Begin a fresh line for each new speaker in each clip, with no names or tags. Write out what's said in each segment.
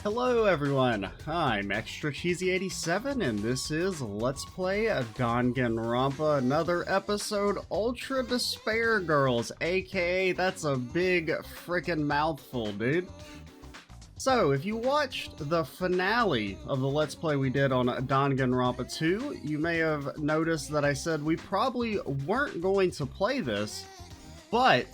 Hello everyone, I'm Extra Cheesy 87 and this is Let's Play Danganronpa, another episode, Ultra Despair Girls, aka that's a big frickin' mouthful, dude. So, if you watched the finale of the Let's Play we did on Danganronpa 2, you may have noticed that I said we probably weren't going to play this, but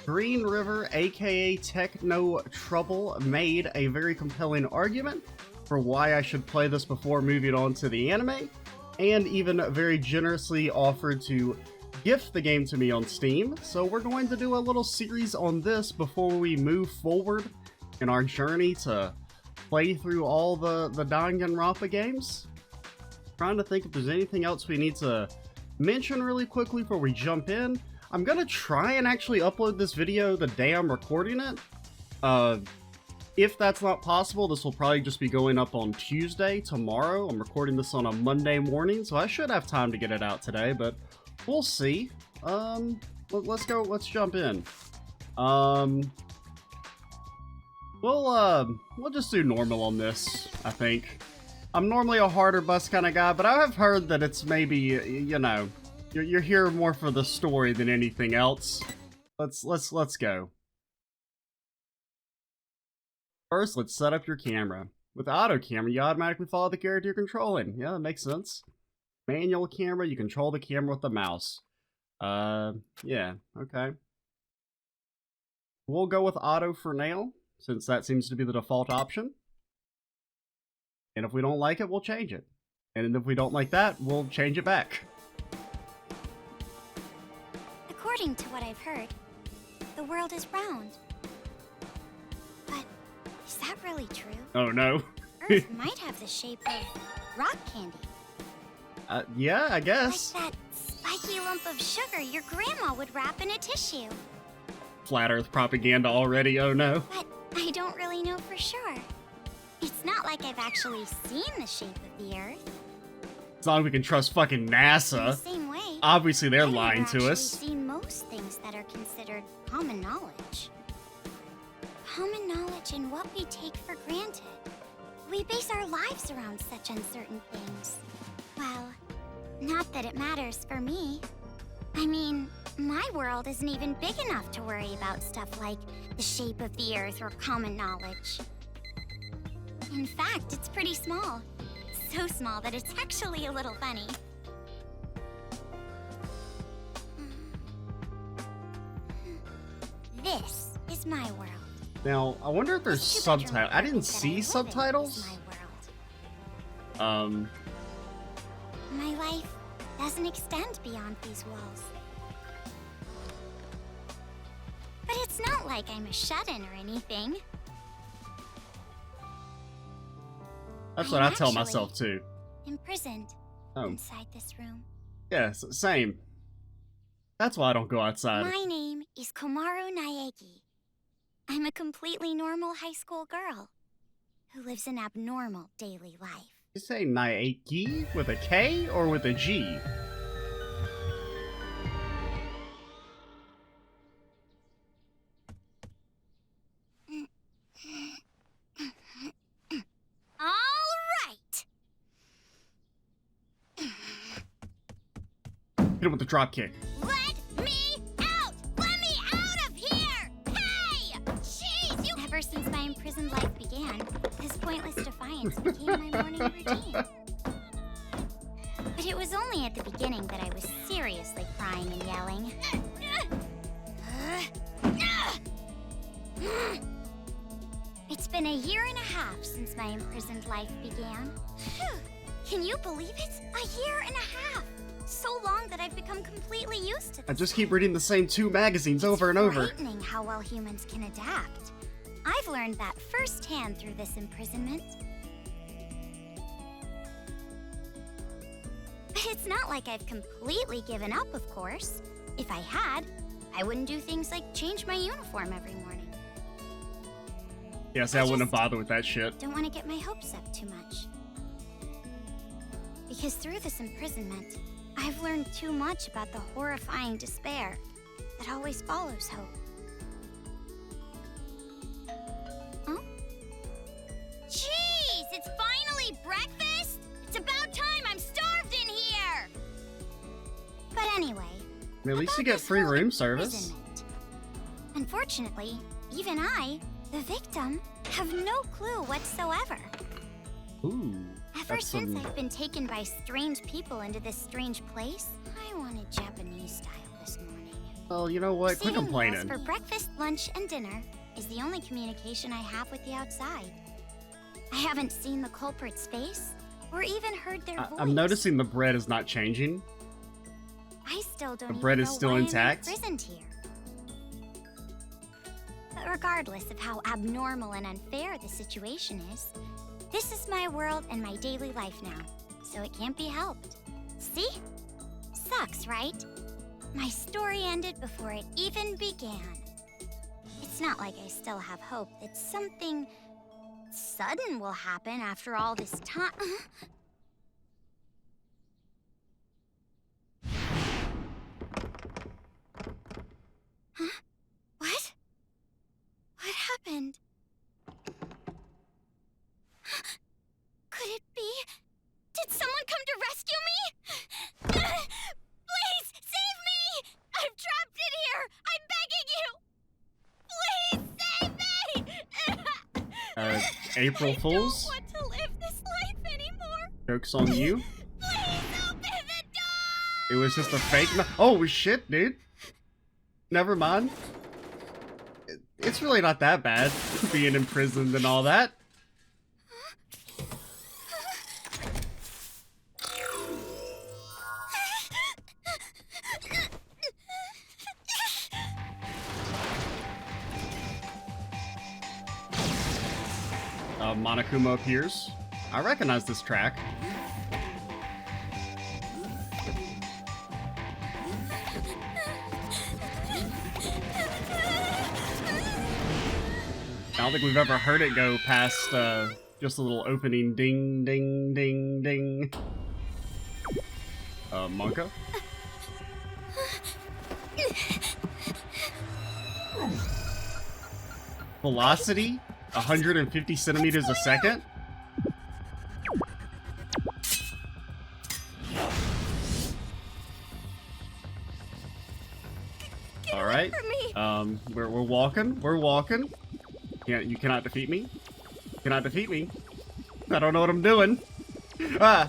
Green River, aka Techno Trouble, made a very compelling argument for why I should play this before moving on to the anime, and even very generously offered to gift the game to me on Steam. So we're going to do a little series on this before we move forward in our journey to play through all the Danganronpa games. Trying to think if there's anything else we need to mention really quickly before we jump in. I'm gonna try and actually upload this video the day I'm recording it. If that's not possible, this will probably just be going up on Tuesday, tomorrow. I'm recording this on a Monday morning, so I should have time to get it out today, but we'll see. Let's jump in. We'll just do normal on this, I think. I'm normally a harder bus kind of guy, but I have heard that it's maybe, you know, you're here more for the story than anything else. Let's go. First, let's set up your camera. With auto camera, you automatically follow the character you're controlling. Yeah, that makes sense. Manual camera, you control the camera with the mouse. Yeah, okay. We'll go with auto for now, since that seems to be the default option. And if we don't like it, we'll change it. And if we don't like that, we'll change it back.
According to what I've heard, the world is round. But is that really true?
Oh no.
Earth might have the shape of rock candy.
Yeah, I guess.
Like that spiky lump of sugar your grandma would wrap in a tissue.
Flat Earth propaganda already, oh no.
But I don't really know for sure. It's not like I've actually seen the shape of the Earth.
As long as we can trust fucking NASA.
In the same way,
Obviously they're
I've
lying
never
to
actually
us.
seen most things that are considered common knowledge. Common knowledge in what we take for granted. We base our lives around such uncertain things. Well, not that it matters for me. I mean, my world isn't even big enough to worry about stuff like the shape of the Earth or common knowledge. In fact, it's pretty small. So small that it's actually a little funny. This is my world.
Now, I wonder if there's
This
subtitles. I didn't
that
see
live in
subtitles.
is my world.
Um,
My life doesn't extend beyond these walls. But it's not like I'm a shut-in or anything.
that's what
I'm
I tell
actually
myself too.
Imprisoned
Oh,
inside this room.
yeah, same. That's why I don't go outside.
My name is Komaru Naegi. I'm a completely normal high school girl who lives an abnormal daily life.
You say Naeki with a K or with a G?
All right.
Hit him with the drop kick.
Let me out! Let me out of here! Hey! Jeez, you... Ever since my imprisoned life began, this pointless defiance became my morning routine. But it was only at the beginning that I was seriously crying and yelling. It's been a year and a half since my imprisoned life began. Can you believe it? A year and a half! So long that I've become completely used to this.
I just keep reading the same two magazines over and over.
It's frightening how well humans can adapt. I've learned that firsthand through this imprisonment. But it's not like I've completely given up, of course. If I had, I wouldn't do things like change my uniform every morning.
Yeah, see, I wouldn't have bothered with that shit.
Don't want to get my hopes up too much. Because through this imprisonment, I've learned too much about the horrifying despair that always follows hope. Anyway,
At least you
about
get
this
free
whole
room service.
imprisonment. Unfortunately, even I, the victim, have no clue whatsoever.
Ooh.
Ever
That's
since
some...
I've been taken by strange people into this strange place, I wanted Japanese style this morning.
Well, you know what? Quit
Receiving meals
complaining.
for breakfast, lunch, and dinner is the only communication I have with the outside. I haven't seen the culprit's face or even heard their voice.
I'm noticing the bread is not changing.
I still don't
The
even
bread is
know
still
why
intact?
I'm imprisoned here. But regardless of how abnormal and unfair the situation is, this is my world and my daily life now, so it can't be helped. See? Sucks, right? My story ended before it even began. It's not like I still have hope that something sudden will happen after all this time. Huh? What? What happened? Could it be? Did someone come to rescue me? Please, save me! I'm trapped in here! I'm begging you! Please, save me!
April Fools?
I don't want to live this life anymore!
Joke's on you.
Please open the door!
It was just a fake. Oh shit, dude. Never mind. It's really not that bad being imprisoned and all that. Monokuma appears. I recognize this track. I don't think we've ever heard it go past just a little opening ding, ding, ding, ding. Monka? Velocity? 150 centimeters a second? Alright. We're walking. We're walking. You cannot defeat me. You cannot defeat me. I don't know what I'm doing. Ah!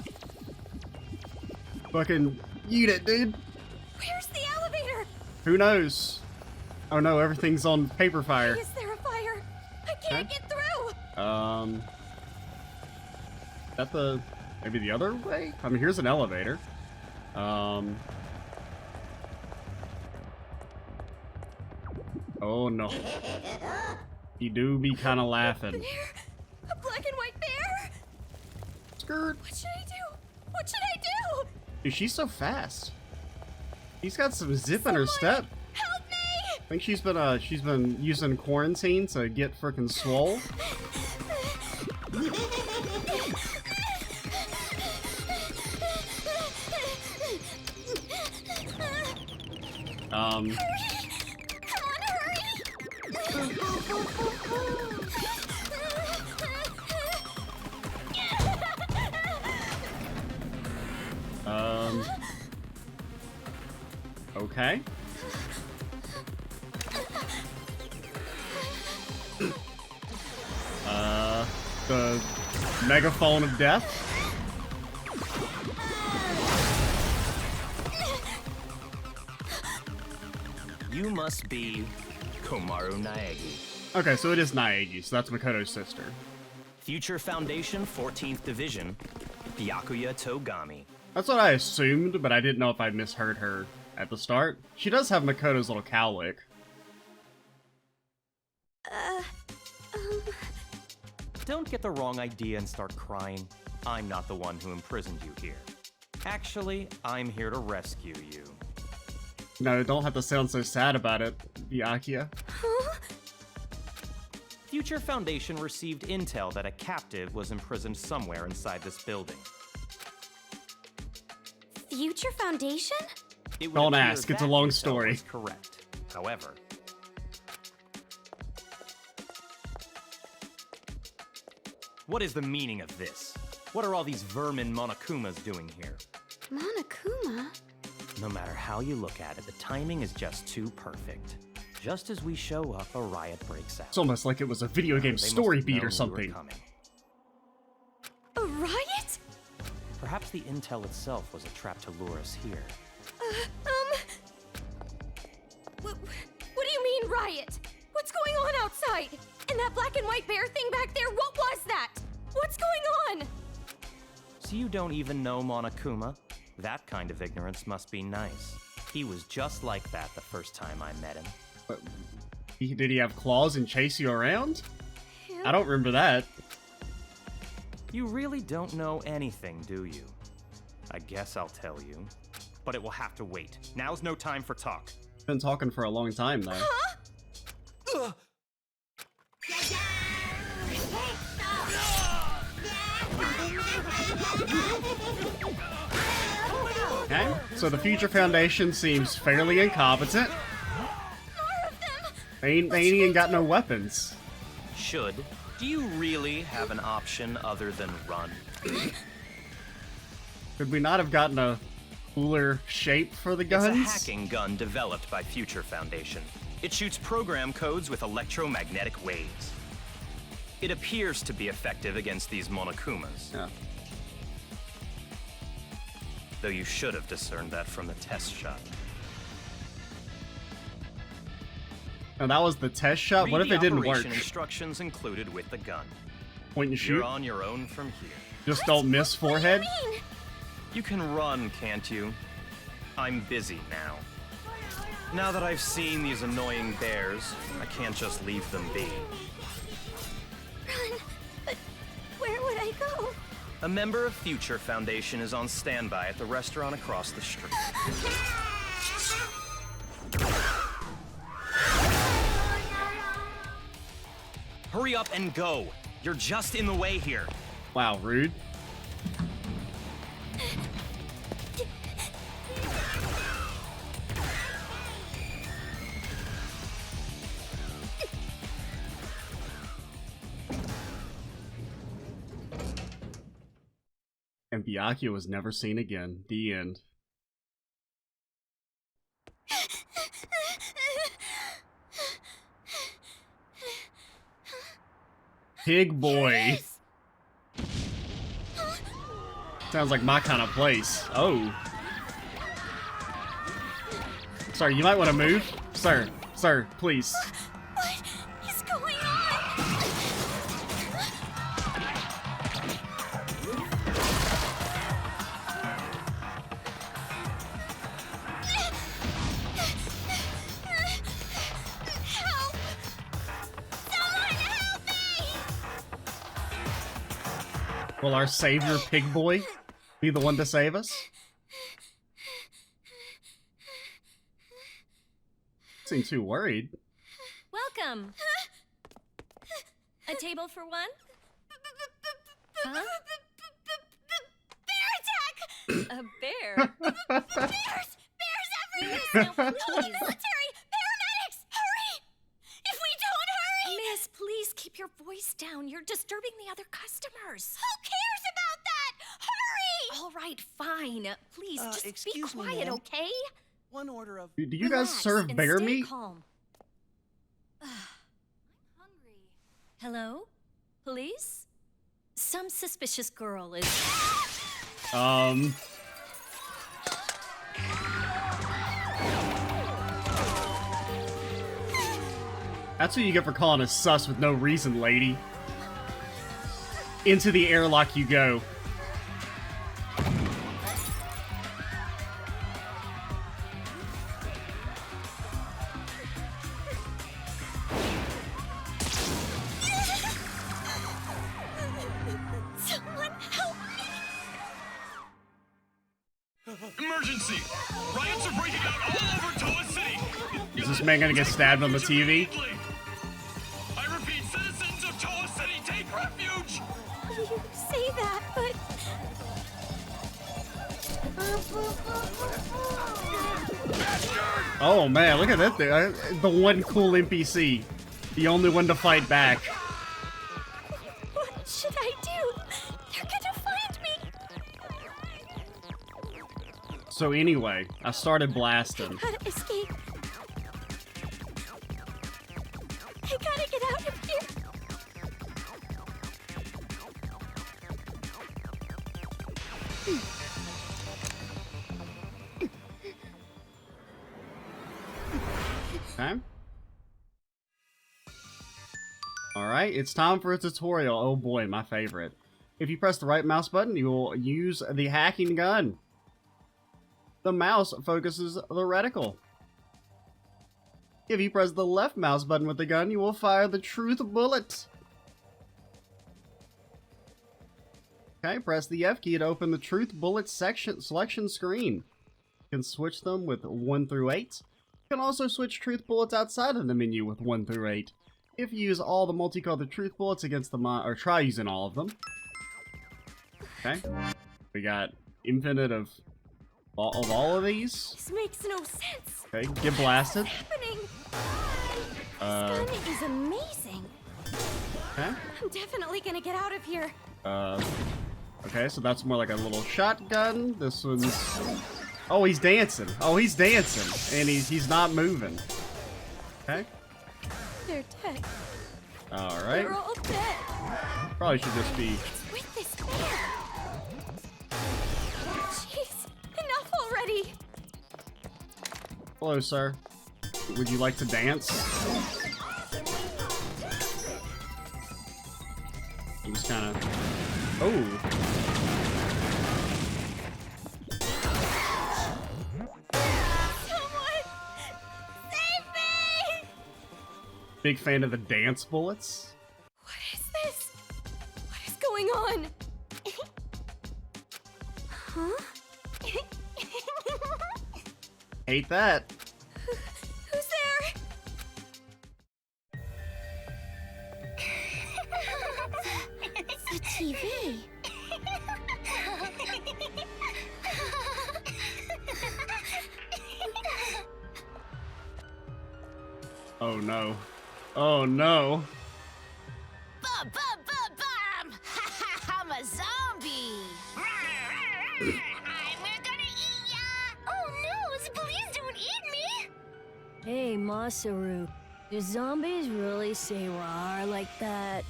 Fucking eat it, dude.
Where's the elevator?
Who knows? Oh no, everything's on paper fire.
Is there a fire? I can't get through!
Is that the... maybe the other way? I mean, here's an elevator. Oh no. You do be kind of laughing.
Bear? A black and white bear?
Skirt.
What should I do? What should I do?
Dude, she's so fast. She's got some zip in her step.
Help me!
I think she's been using quarantine to get frickin' swole.
Hurry! Come on, hurry!
Okay. The megaphone of death.
You must be Komaru Naegi.
Okay, so it is Naegi, so that's Makoto's sister.
Future Foundation 14th Division, Byakuya Togami.
That's what I assumed, but I didn't know if I misheard her at the start. She does have Makoto's little cowlick.
Don't get the wrong idea and start crying. I'm not the one who imprisoned you here. Actually, I'm here to rescue you.
No, don't have to sound so sad about it, Byakuya.
Future Foundation received intel that a captive was imprisoned somewhere inside this building.
Future Foundation?
It would
Don't
appear
ask, it's a
that
long
intel
story.
was correct. However, what is the meaning of this? What are all these vermin Monokumas doing here?
Monokuma?
No matter how you look at it, the timing is just too perfect. Just as we show up, a riot breaks out.
It's almost like it was a video game
They
story
must have
beat or
known we were
something.
coming.
A riot?
Perhaps the intel itself was a trap to lure us here.
What do you mean, riot? What's going on outside? And that black and white bear thing back there, what was that? What's going on?
So you don't even know Monokuma? That kind of ignorance must be nice. He was just like that the first time I met him.
But did he have claws and chase you around? I don't remember that.
You really don't know anything, do you? I guess I'll tell you. But it will have to wait. Now's no time for talk.
Been talking for a long time, though. Okay, so the Future Foundation seems fairly incompetent. They ain't even got no weapons.
Should. Do you really have an option other than run?
Could we not have gotten a cooler shape for the guns?
It's a hacking gun developed by Future Foundation. It shoots program codes with electromagnetic waves. It appears to be effective against these Monokumas.
Yeah.
Though you should have discerned that from the test shot.
And that was the test shot? What if it didn't work?
Read the operation instructions included with the gun.
Point and shoot?
You're on your own from here.
Just don't miss forehead?
You can run, can't you? I'm busy now. Now that I've seen these annoying bears, I can't just leave them be.
Run, but where would I go?
A member of Future Foundation is on standby at the restaurant across the street. Hurry up and go. You're just in the way here.
Wow, rude. And Byakuya was never seen again. The end. Pig boy. Sounds like my kind of place. Oh. Sorry, you might want to move. Sir, please.
What is going on? Help! Someone help me!
Will our savior, Pig Boy, be the one to save us? Seem too worried.
Welcome. A table for one? Huh? Bear attack! A bear? Bears! Bears everywhere! Now, please. Military! Paramedics! Hurry! If we don't hurry! Miss, please keep your voice down. You're disturbing the other customers. Who cares about that? Hurry! All right, fine. Please, just be
excuse me,
quiet,
ma'am.
okay?
One order of...
Do you guys
Relax
serve
and
bear
stay
meat?
Calm. I'm hungry. Hello? Police? Some suspicious girl is...
That's what you get for calling us sus with no reason, lady. Into the airlock you go.
Someone help me!
Emergency! Riots are breaking out all over Toa City!
Is this man gonna get stabbed on the TV?
I repeat, citizens of Toa City, take refuge!
You say that, but...
Oh man, look at that thing. The one cool NPC. The only one to fight back.
What should I do? They're gonna find me!
So anyway, I started blasting.
Gotta escape. I gotta get out of here.
Okay. Alright, it's time for a tutorial. Oh boy, my favorite. If you press the right mouse button, you will use the hacking gun. The mouse focuses the reticle. If you press the left mouse button with the gun, you will fire the truth bullet. Okay, press the F key to open the truth bullet selection screen. You can switch them with 1 through 8. You can also switch truth bullets outside of the menu with 1 through 8. If you use all the multicolored truth bullets against the or try using all of them. Okay, we got infinite of all of these.
This makes no sense.
Okay, get blasted.
What's happening? This gun is amazing.
Okay.
I'm definitely gonna get out of here.
Okay, so that's more like a little shotgun. This one's... Oh, he's dancing. Oh, he's dancing. And he's not moving. Okay.
They're dead.
Alright.
They're all dead.
Probably should just be...
What's with this bear? Jeez, enough already.
Hello, sir. Would you like to dance? I'm just kind of... Oh.
Someone save me!
Big fan of the dance bullets.
What is this? What is going on? Huh?
Hate that.
Who's there?
The TV.
Oh no. Oh no.
Bum, bum, bum, bum! I'm a zombie! We're gonna eat ya! Oh no, please don't eat me!
Hey, Masaru, do zombies really say rawr like that?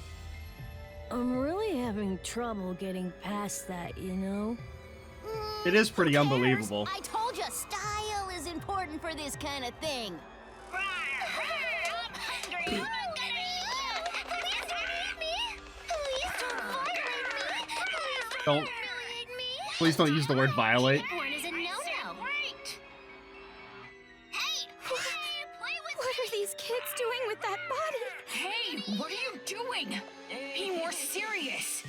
I'm really having trouble getting past that, you know?
It is pretty
Who cares?
unbelievable.
I told you style is important for this kind of thing. I'm hungry. I'm gonna eat you. Please don't eat me. Please don't violate me. Please
Don't-
humiliate me.
Please don't use the word violate.
Porn is a no-no. Hey, play with
What are these kids doing with that body?
Hey, what are you doing? Be more serious.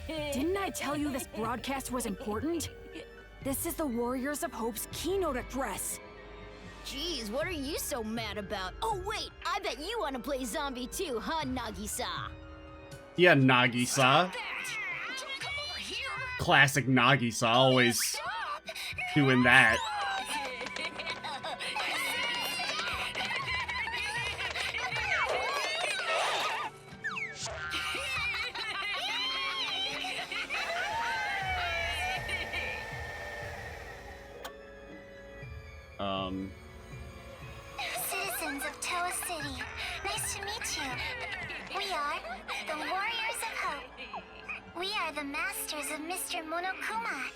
Didn't I tell you this broadcast was important? This is the Warriors of Hope's keynote address.
Jeez, what are you so mad about? Oh wait, I bet you want to play zombie too, huh, Nagisa?
Yeah, Nagisa.
That! Don't come over here!
Classic Nagisa, always doing that.
Citizens of Toa City, nice to meet you. We are the Warriors of Hope. We are the masters of Mr. Monokuma.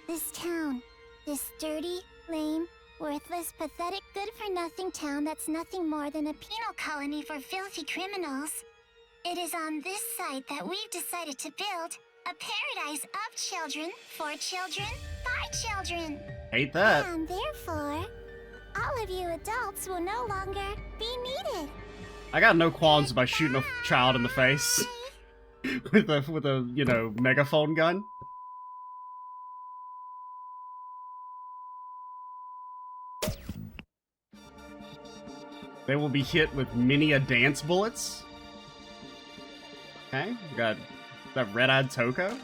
This town, this dirty, lame, worthless, pathetic, good-for-nothing town that's nothing more than a penal colony for filthy criminals. It is on this site that we've decided to build a paradise of children, for children, by children.
Hate that.
And therefore, all of you adults will no longer be needed.
I got no qualms about shooting a child in the face with a you know, megaphone gun. They will be hit with many a dance bullets. Okay, we got that red-eyed Toko.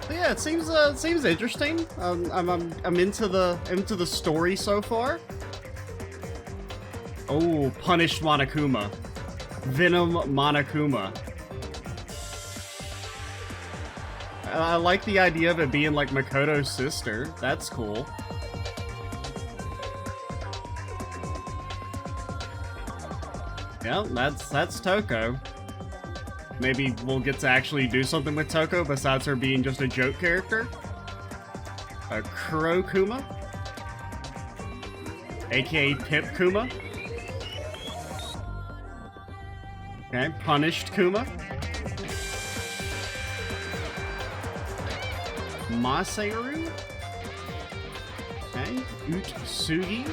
Yeah, it seems interesting. I'm into the story so far. Oh, punished Monokuma. Venom Monokuma. I like the idea of it being like Makoto's sister. That's cool. Yeah, that's Toko. Maybe we'll get to actually do something with Toko besides her being just a joke character. A Kuro Kuma, aka Pip Kuma. Okay, punished Kuma. Masaru. Okay, Utsugi.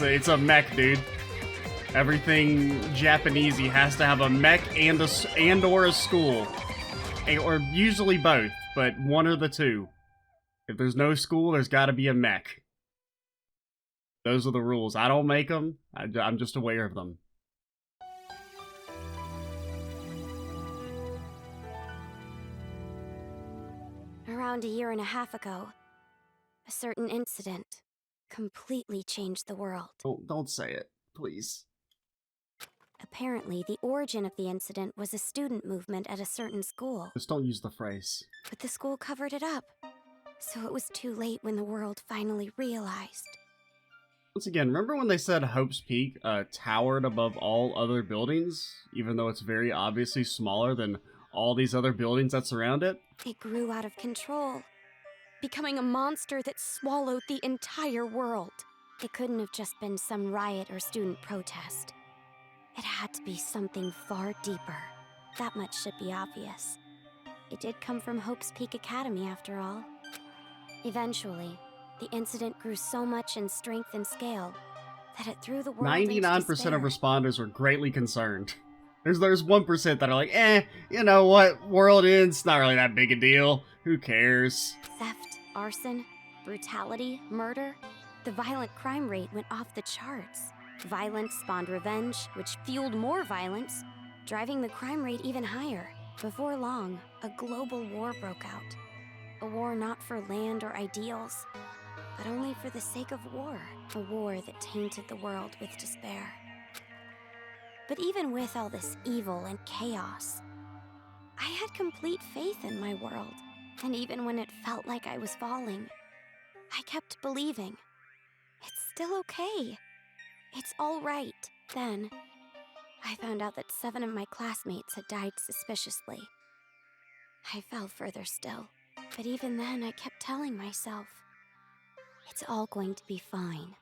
It's a mech, dude. Everything Japanesey has to have a mech and or a school, or usually both, but one or the two. If there's no school, there's got to be a mech. Those are the rules. I don't make them. I'm just aware of them.
Around a year and a half ago, a certain incident completely changed the world.
Don't say it, please.
Apparently, the origin of the incident was a student movement at a certain school.
Just don't use the phrase.
But the school covered it up, so it was too late when the world finally realized.
Once again, remember when they said Hope's Peak towered above all other buildings, even though it's very obviously smaller than all these other buildings that surround it?
It grew out of control, becoming a monster that swallowed the entire world. It couldn't have just been some riot or student protest. It had to be something far deeper. That much should be obvious. It did come from Hope's Peak Academy, after all. Eventually, the incident grew so much in strength and scale that it threw the world
99%
into
of
despair.
responders were greatly concerned. There's 1% that are like, you know what, world ends, not really that big a deal. Who cares?
Theft, arson, brutality, murder. The violent crime rate went off the charts. Violence spawned revenge, which fueled more violence, driving the crime rate even higher. Before long, a global war broke out. A war not for land or ideals, but only for the sake of war. A war that tainted the world with despair. But even with all this evil and chaos, I had complete faith in my world. And even when it felt like I was falling, I kept believing. It's still okay. It's all right. Then, I found out that 7 of my classmates had died suspiciously. I fell further still. But even then, I kept telling myself, it's all going to be fine.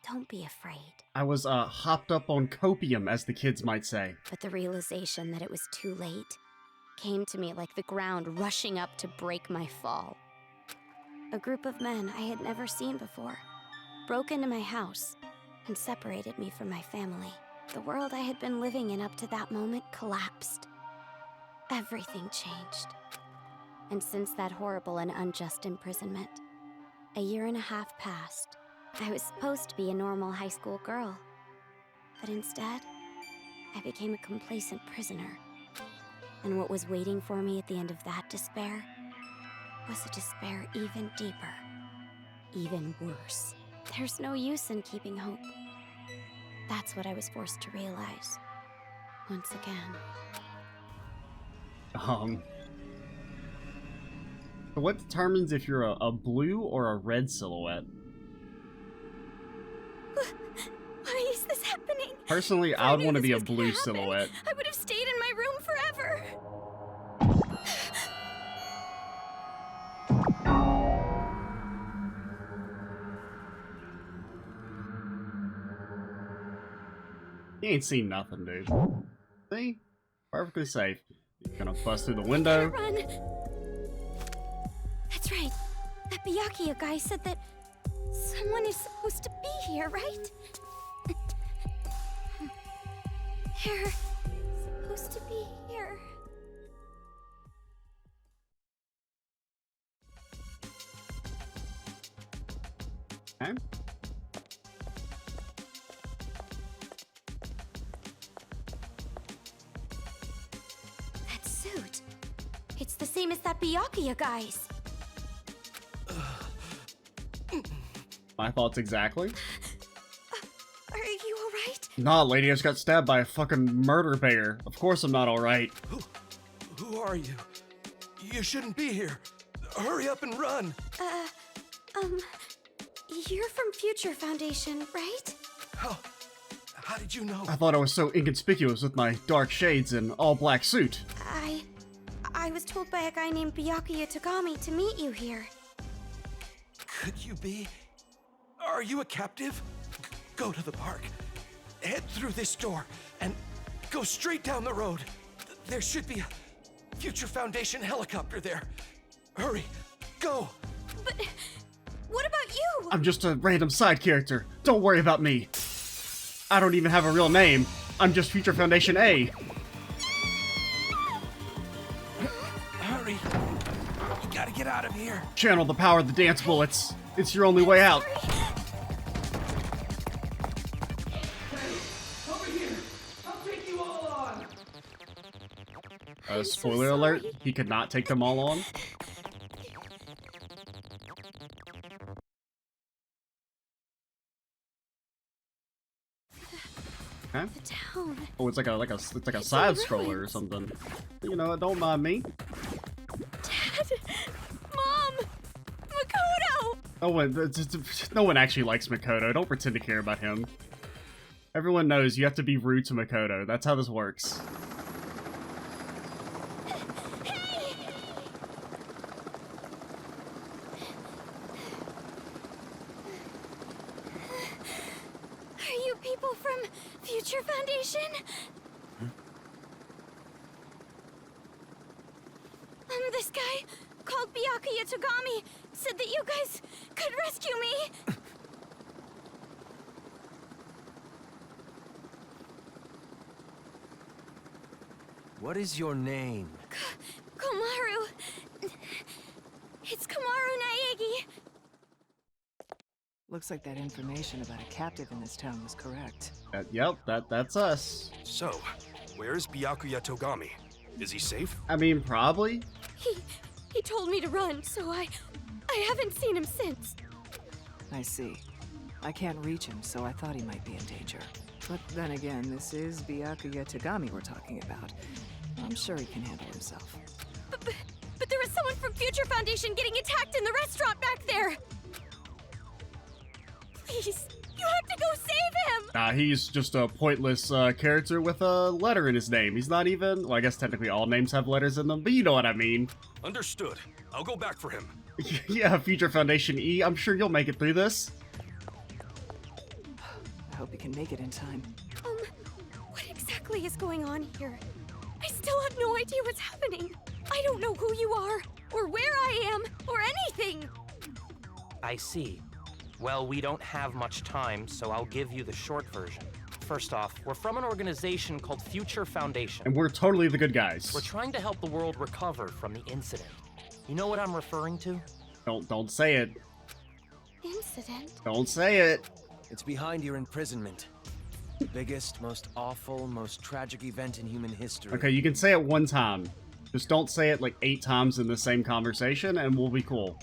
Don't be afraid.
I was, hopped up on copium, as the kids might say.
But the realization that it was too late came to me like the ground rushing up to break my fall. A group of men I had never seen before broke into my house and separated me from my family. The world I had been living in up to that moment collapsed. Everything changed. And since that horrible and unjust imprisonment, a year and a half passed. I was supposed to be a normal high school girl, but instead, I became a complacent prisoner. And what was waiting for me at the end of that despair was a despair even deeper, even worse. There's no use in keeping hope. That's what I was forced to realize, once again.
What determines if you're a blue or a red silhouette?
Why is this happening?
Personally, I would want to be a blue silhouette.
I would have stayed in my room forever.
You ain't seen nothing, dude. See? Perfectly safe. You're gonna bust through the window.
Run! That's right. That Byakuya guy said that someone is supposed to be here, right? They're supposed to be here.
Okay.
the same as that Byakuya guy's.
My thoughts exactly.
Are you alright?
Nah, lady, I just got stabbed by a fucking murder bear. Of course I'm not alright.
Who are you? You shouldn't be here. Hurry up and run.
You're from Future Foundation, right?
How did you know?
I thought I was so inconspicuous with my dark shades and all-black suit.
I was told by a guy named Byakuya Tagami to meet you here.
Could you be? Are you a captive? Go to the park. Head through this door and go straight down the road. There should be a Future Foundation helicopter there. Hurry, go.
But what about you?
I'm just a random side character. Don't worry about me. I don't even have a real name. I'm just Future Foundation A.
Hurry. You gotta get out of here.
Channel the power of the dance bullets. It's your only way out. Spoiler alert, he could not take them all on. Okay.
The town.
Oh, it's like a side scroller or something. You know, don't mind me.
Dad! Mom! Makoto!
No one actually likes Makoto. Don't pretend to care about him. Everyone knows you have to be rude to Makoto. That's how this works.
Are you people from Future Foundation? This guy, called Byakuya Tagami, said that you guys could rescue me.
What is your name?
Komaru. It's Komaru Naegi.
Looks like that information about a captive in this town was correct.
Yep, that's us.
So, where's Byakuya Togami? Is he safe?
I mean, probably.
He told me to run, so I haven't seen him since.
I see. I can't reach him, so I thought he might be in danger. But then again, this is Byakuya Tagami we're talking about. I'm sure he can handle himself.
But there was someone from Future Foundation getting attacked in the restaurant back there! Please, you have to go save him!
Nah, he's just a pointless character with a letter in his name. He's not even... Well, I guess technically all names have letters in them, but you know what I mean.
Understood. I'll go back for him.
Yeah, Future Foundation E, I'm sure you'll make it through this.
I hope he can make it in time.
What exactly is going on here? I still have no idea what's happening. I don't know who you are, or where I am, or anything.
I see. Well, we don't have much time, so I'll give you the short version. First off, we're from an organization called Future Foundation.
And we're totally the good guys.
We're trying to help the world recover from the incident. You know what I'm referring to?
Don't say it.
Incident?
Don't say it.
It's behind your imprisonment. The biggest, most awful, most tragic event in human history.
Okay, you can say it one time. Just don't say it like 8 times in the same conversation, and we'll be cool.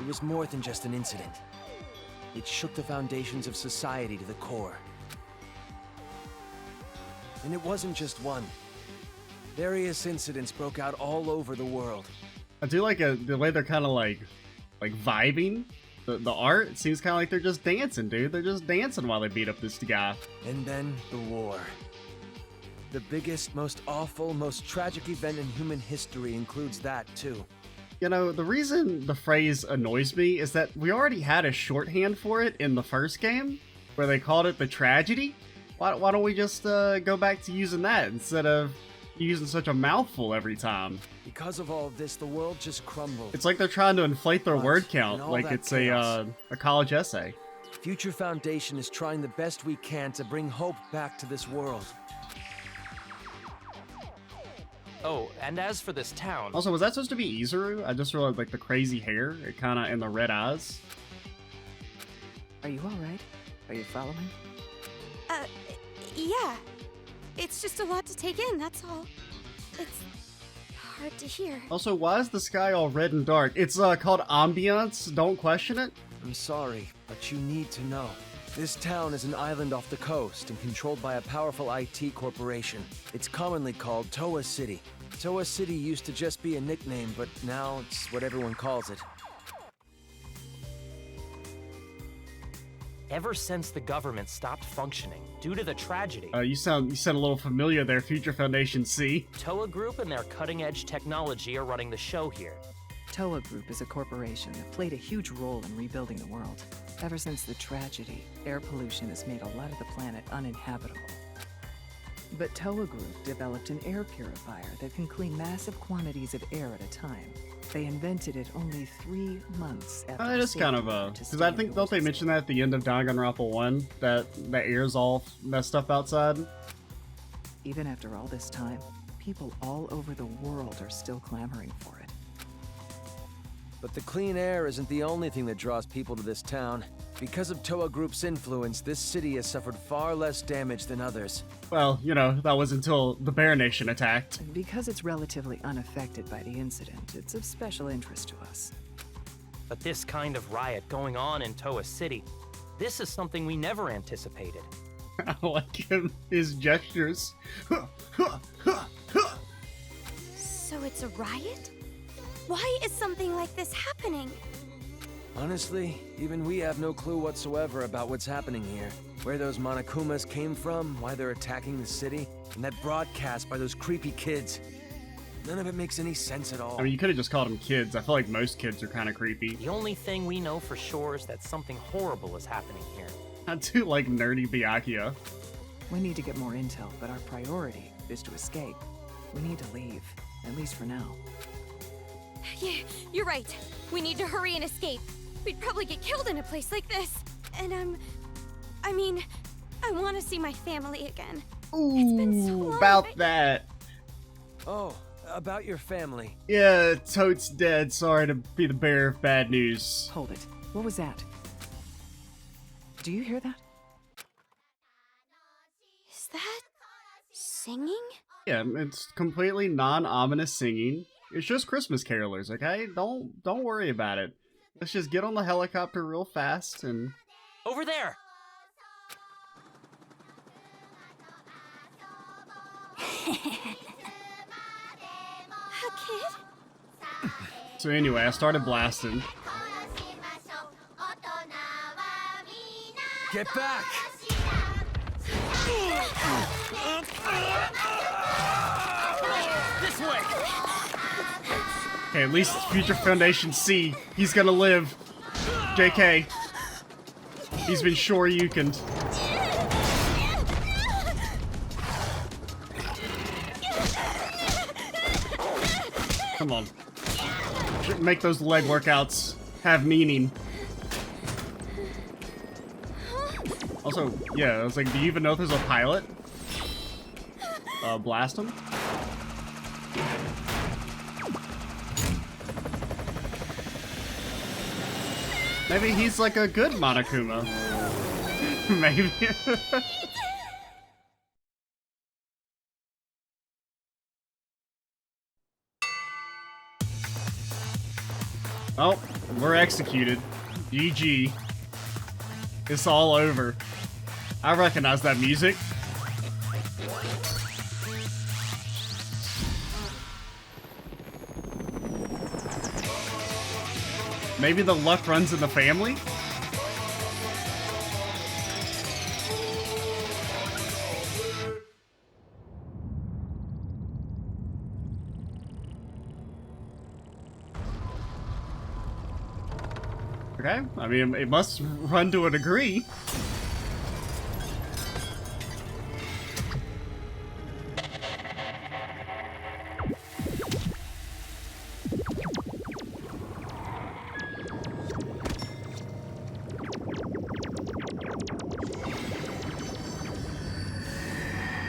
It was more than just an incident. It shook the foundations of society to the core. And it wasn't just one. Various incidents broke out all over the world.
I do like the way they're kind of like vibing. The art, it seems kind of like they're just dancing, dude. They're just dancing while they beat up this guy.
And then the war. The biggest, most awful, most tragic event in human history includes that, too.
You know, the reason the phrase annoys me is that we already had a shorthand for it in the first game, where they called it the tragedy. Why don't we just go back to using that instead of using such a mouthful every time?
Because of all of this, the world just crumbled.
It's like they're trying to inflate their word count, like it's
chaos,
a college essay.
Future Foundation is trying the best we can to bring hope back to this world.
Oh, and as for this town...
Also, was that supposed to be Izuru? I just realized, like, the crazy hair, it kind of, and the red eyes.
Are you alright? Are you following?
Yeah. It's just a lot to take in, that's all. It's
hard to hear.
Also, why is the sky all red and dark? It's called ambiance. Don't question it.
I'm sorry, but you need to know. This town is an island off the coast and controlled by a powerful IT corporation. It's commonly called Toa City. Toa City used to just be a nickname, but now it's what everyone calls it.
Ever since the government stopped functioning due to the tragedy,
You sound a little familiar there, Future Foundation C.
Toa Group and their cutting-edge technology are running the show here.
Toa Group is a corporation that played a huge role in rebuilding the world. Ever since the tragedy, air pollution has made a lot of the planet uninhabitable. But Toa Group developed an air purifier that can clean massive quantities of air at a time. They invented it only 3 months after
It is kind of because I think, don't they mention that at the end of Danganronpa 1 that the air's all messed up outside?
Even after all this time, people all over the world are still clamoring for it.
But the clean air isn't the only thing that draws people to this town. Because of Toa Group's influence, this city has suffered far less damage than others.
Well, you know, that was until the Bear Nation attacked.
Because it's relatively unaffected by the incident, it's of special interest to us.
But this kind of riot going on in Toa City, this is something we never anticipated.
I like his gestures.
So it's a riot? Why is something like this happening?
Honestly, even we have no clue whatsoever about what's happening here. Where those Monokumas came from, why they're attacking the city, and that broadcast by those creepy kids. None of it makes any sense at all.
I mean, you could have just called them kids. I feel like most kids are kind of creepy.
The only thing we know for sure is that something horrible is happening here.
I do like nerdy Byakuya.
We need to get more intel, but our priority is to escape. We need to leave, at least for now.
Yeah, you're right. We need to hurry and escape. We'd probably get killed in a place like this. And I mean, I want to see my family again.
Ooh,
it's been so long.
About that.
Oh, about your family.
Yeah, Toad's dead. Sorry to be the bearer of bad news.
Hold it. What was that? Do you hear that?
Is that singing?
Yeah, it's completely non-ominous singing. It's just Christmas carolers, okay? Don't worry about it. Let's just get on the helicopter real fast and...
Over there!
A kid?
So anyway, I started blasting.
Get back!
This way!
Okay, at least Future Foundation C, he's gonna live. JK. He's been shoryukened. Come on. Should make those leg workouts have meaning. Also, yeah, I was like, do you even know if there's a pilot? Blast him? Maybe he's like a good Monokuma. Maybe. Oh, we're executed. GG. It's all over. I recognize that music. Maybe the luck runs in the family? Okay, I mean, it must run to a degree.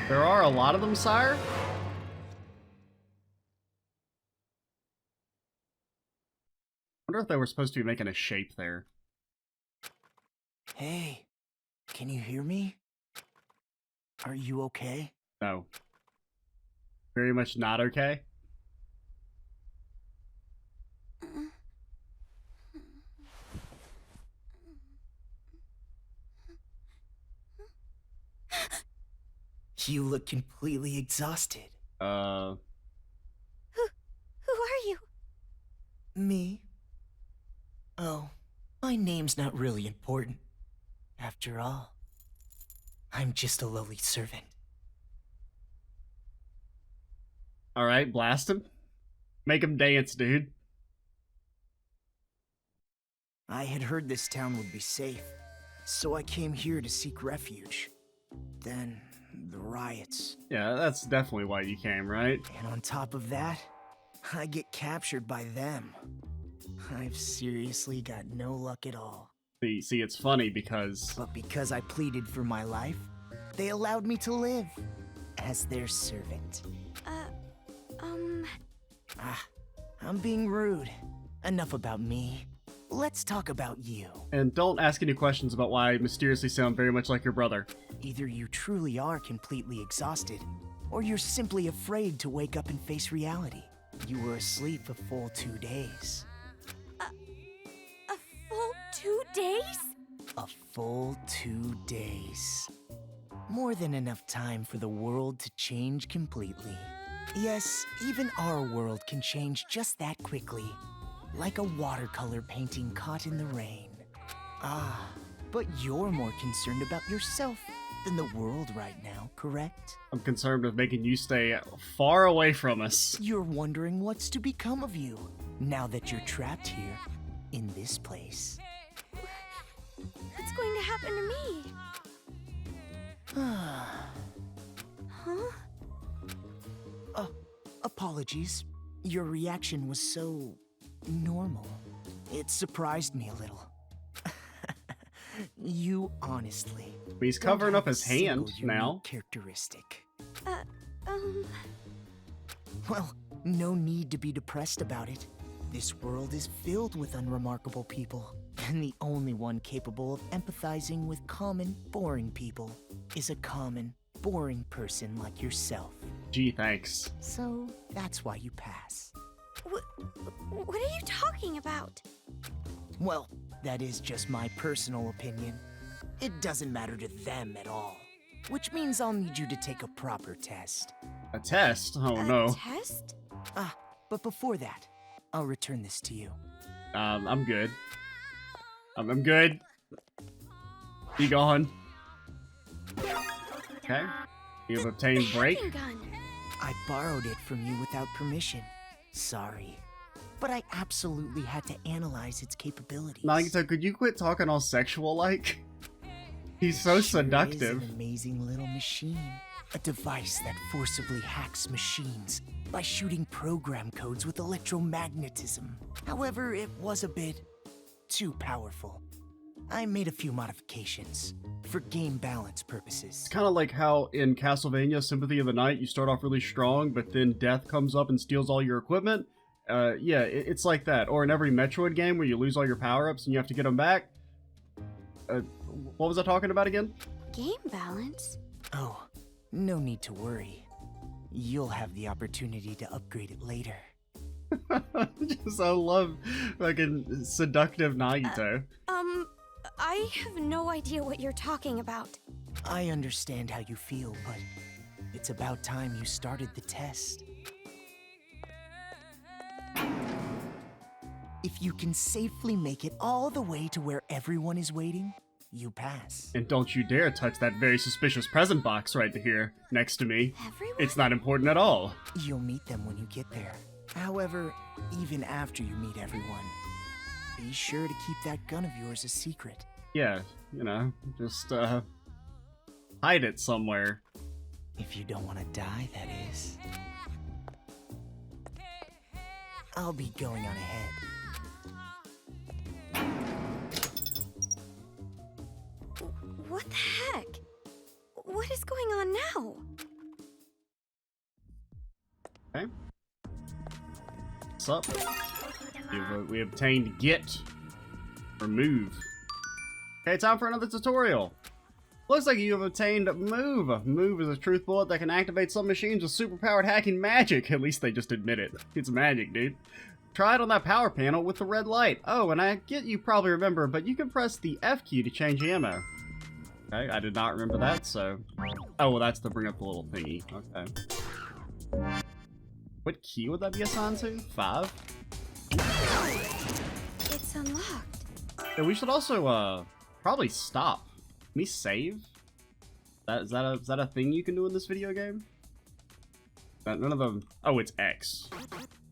There are a lot of them, sire? I wonder if they were supposed to be making a shape there.
Hey, can you hear me? Are you okay?
No. Very much not okay.
You look completely exhausted.
Who are you?
Me? Oh, my name's not really important. After all, I'm just a lowly servant.
Alright, blast him. Make him dance, dude.
I had heard this town would be safe, so I came here to seek refuge. Then, the riots.
Yeah, that's definitely why you came, right?
And on top of that, I get captured by them. I've seriously got no luck at all.
See, it's funny because...
But because I pleaded for my life, they allowed me to live as their servant. I'm being rude. Enough about me. Let's talk about you.
And don't ask any questions about why I mysteriously sound very much like your brother.
Either you truly are completely exhausted, or you're simply afraid to wake up and face reality. You were asleep a full 2 days.
A full 2 days?
A full 2 days. More than enough time for the world to change completely. Yes, even our world can change just that quickly. Like a watercolor painting caught in the rain. But you're more concerned about yourself than the world right now, correct?
I'm concerned with making you stay far away from us.
You're wondering what's to become of you, now that you're trapped here, in this place.
What's going to happen to me? Huh?
Apologies. Your reaction was so... normal. It surprised me a little. You honestly...
He's covering up his hand now.
Characteristic.
Well,
no need to be depressed about it. This world is filled with unremarkable people, and the only one capable of empathizing with common, boring people is a common, boring person like yourself.
Gee, thanks.
So, that's why you pass.
What are you talking about?
Well, that is just my personal opinion. It doesn't matter to them at all. Which means I'll need you to take a proper test.
A test? Oh no.
A test?
But before that, I'll return this to you.
I'm good. I'm good. Be gone. Okay. You've obtained break.
I borrowed it from you without permission. Sorry. But I absolutely had to analyze its capabilities.
Nagito, could you quit talking all sexual-like? He's so seductive.
Is an amazing little machine. A device that forcibly hacks machines by shooting program codes with electromagnetism. However, it was a bit too powerful. I made a few modifications for game balance purposes.
It's kind of like how in Castlevania Symphony of the Night you start off really strong, but then death comes up and steals all your equipment. Yeah, it's like that. Or in every Metroid game where you lose all your power-ups and you have to get them back. What was I talking about again?
Game balance?
Oh, no need to worry. You'll have the opportunity to upgrade it later.
I love fucking seductive Nagito.
I have no idea what you're talking about.
I understand how you feel, but it's about time you started the test. If you can safely make it all the way to where everyone is waiting, you pass.
And don't you dare touch that very suspicious present box right here, next to me.
Everyone?
It's not important at all.
You'll meet them when you get there. However, even after you meet everyone, be sure to keep that gun of yours a secret.
Yeah, you know, just, hide it somewhere.
If you don't want to die, that is. I'll be going on ahead.
What the heck? What is going on now?
Okay. What's up? We obtained Get. Or Move. Okay, time for another tutorial. Looks like you have obtained Move. Move is a truth bullet that can activate some machines with superpowered hacking magic. At least they just admit it. It's magic, dude. Try it on that power panel with the red light. Oh, and I get you probably remember, but you can press the F key to change ammo. Okay, I did not remember that, so... Oh, well, that's to bring up the little thingy. Okay. What key would that be assigned to? 5?
It's unlocked.
Yeah, we should also, probably stop. Can we save? Is that a thing you can do in this video game? None of them... Oh, it's X.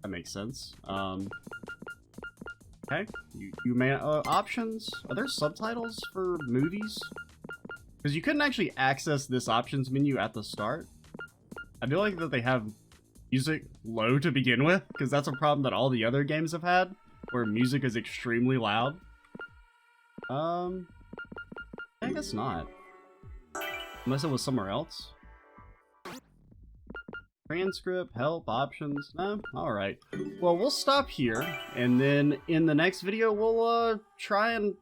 That makes sense. Okay. You may... options? Are there subtitles for movies? Because you couldn't actually access this options menu at the start. I feel like that they have music low to begin with, because that's a problem that all the other games have had, where music is extremely loud. I guess not. Unless it was somewhere else. Transcript, help, options, no? Alright. Well, we'll stop here, and then in the next video, we'll, try and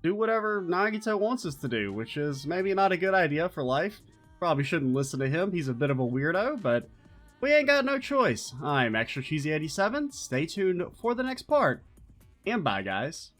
do whatever Nagito wants us to do, which is maybe not a good idea for life. Probably shouldn't listen to him, he's a bit of a weirdo, but we ain't got no choice. I'm Extra Cheesy 87, stay tuned for the next part, and bye guys.